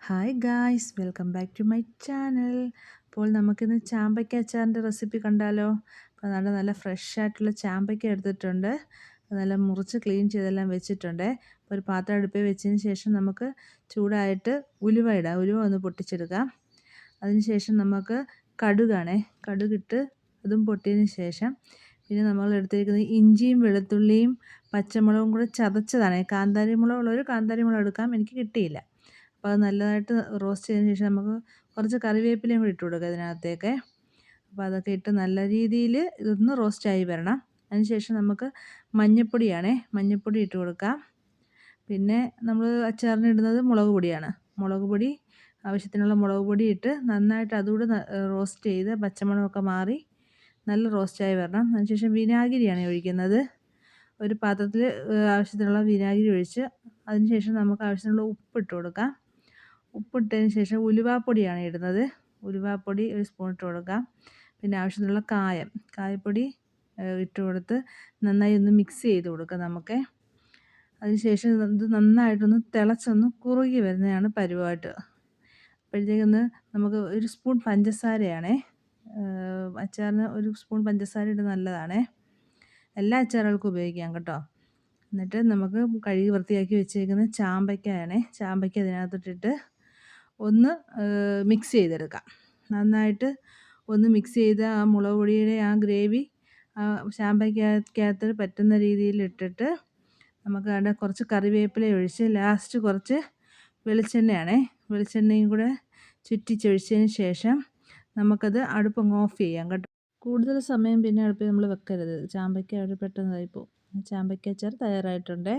Hi guys, welcome back to my channel. അപ്പോൾ നമുക്കിന്ന് ചാമ്പയ്ക്ക അച്ചാറിൻ്റെ recipe കണ്ടാലോ? അപ്പോൾ നല്ല ഫ്രഷ് ആയിട്ടുള്ള ചാമ്പയ്ക്ക എടുത്തിട്ടുണ്ട്. നല്ല മുറിച്ച് ക്ലീൻ ചെയ്തെല്ലാം വെച്ചിട്ടുണ്ട്. അപ്പോൾ ഒരു പാത്രം അടുപ്പിൽ വെച്ചതിന് ശേഷം നമുക്ക് ചൂടായിട്ട് ഉലുവ ഇടാം. ഉലുവ ഒന്ന് പൊട്ടിച്ചെടുക്കാം. അതിനുശേഷം നമുക്ക് കടുകിട്ട് അതും പൊട്ടിയതിന് ശേഷം പിന്നെ നമ്മൾ എടുത്തിരിക്കുന്നത് ഇഞ്ചിയും വെളുത്തുള്ളിയും പച്ചമുളകും കൂടെ ചതച്ചതാണ്. കാന്താരി മുളക് ഉള്ളൊരു കാന്താരി മുളക് എടുക്കാം, എനിക്ക് കിട്ടിയില്ല. അപ്പോൾ അത് നല്ലതായിട്ട് റോസ്റ്റ് ചെയ്തതിന് ശേഷം നമുക്ക് കുറച്ച് കറിവേപ്പിലയും കൂടി ഇട്ട് കൊടുക്കുക ഇതിനകത്തേക്ക്. അപ്പോൾ അതൊക്കെ ഇട്ട് നല്ല രീതിയിൽ ഇതൊന്ന് റോസ്റ്റായി വരണം. അതിനുശേഷം നമുക്ക് മഞ്ഞൾപ്പൊടി ഇട്ട് കൊടുക്കാം. പിന്നെ നമ്മൾ അച്ചാറിന് ഇടുന്നത് മുളക് പൊടിയാണ്. മുളക് പൊടി ആവശ്യത്തിനുള്ള മുളക് പൊടി ഇട്ട് നന്നായിട്ട് അതുകൂടെ റോസ്റ്റ് ചെയ്ത് പച്ചമണമൊക്കെ മാറി നല്ല റോസ്റ്റായി വരണം. അതിനുശേഷം വിനാഗിരിയാണ് ഒഴിക്കുന്നത്. ഒരു പാത്രത്തിൽ ആവശ്യത്തിനുള്ള വിനാഗിരി ഒഴിച്ച് അതിനുശേഷം നമുക്ക് ആവശ്യത്തിനുള്ള ഉപ്പിട്ട് കൊടുക്കാം. ഉപ്പിട്ടതിന് ശേഷം ഉലുവാപ്പൊടിയാണ് ഇടുന്നത്. ഉലുവാപ്പൊടി ഒരു സ്പൂൺ ഇട്ട് കൊടുക്കാം. പിന്നെ ആവശ്യത്തിനുള്ള കായപ്പൊടി ഇട്ട് കൊടുത്ത് നന്നായി ഒന്ന് മിക്സ് ചെയ്ത് കൊടുക്കാം നമുക്ക്. അതിനുശേഷം ഇത് നന്നായിട്ടൊന്ന് തിളച്ചൊന്ന് കുറുകി വരുന്നതാണ് പരുവമായിട്ട്. അപ്പോഴത്തേക്കൊന്ന് നമുക്ക് ഒരു സ്പൂൺ പഞ്ചസാരയാണേ, അച്ചാറിന് ഒരു സ്പൂൺ പഞ്ചസാര ഇടുന്നത് നല്ലതാണേ. എല്ലാ അച്ചാറുകൾക്കും ഉപയോഗിക്കാം കേട്ടോ. എന്നിട്ട് നമുക്ക് കഴുകി വൃത്തിയാക്കി വെച്ചേക്കുന്ന ചാമ്പയ്ക്ക അതിനകത്തിട്ടിട്ട് ഒന്ന് മിക്സ് ചെയ്തെടുക്കാം. നന്നായിട്ട് ഒന്ന് മിക്സ് ചെയ്ത് ആ മുളക് പൊടിയുടെ ആ ഗ്രേവി ചാമ്പയ്ക്കകത്ത് പറ്റുന്ന രീതിയിൽ ഇട്ടിട്ട് നമുക്ക് അവിടെ കുറച്ച് കറിവേപ്പില ഒഴിച്ച് ലാസ്റ്റ് കുറച്ച് വെളിച്ചെണ്ണയും കൂടെ ചുറ്റിച്ചൊഴിച്ചതിന് ശേഷം നമുക്കത് അടുപ്പങ്ങ് ഓഫ് ചെയ്യാം കേട്ടോ. കൂടുതൽ സമയം പിന്നെ അടുപ്പിൽ നമ്മൾ വെക്കരുത്, ചാമ്പയ്ക്ക അവിടെ പെട്ടെന്നായി പോകും. ചാമ്പയ്ക്ക അച്ചാർ തയ്യാറായിട്ടുണ്ടേ.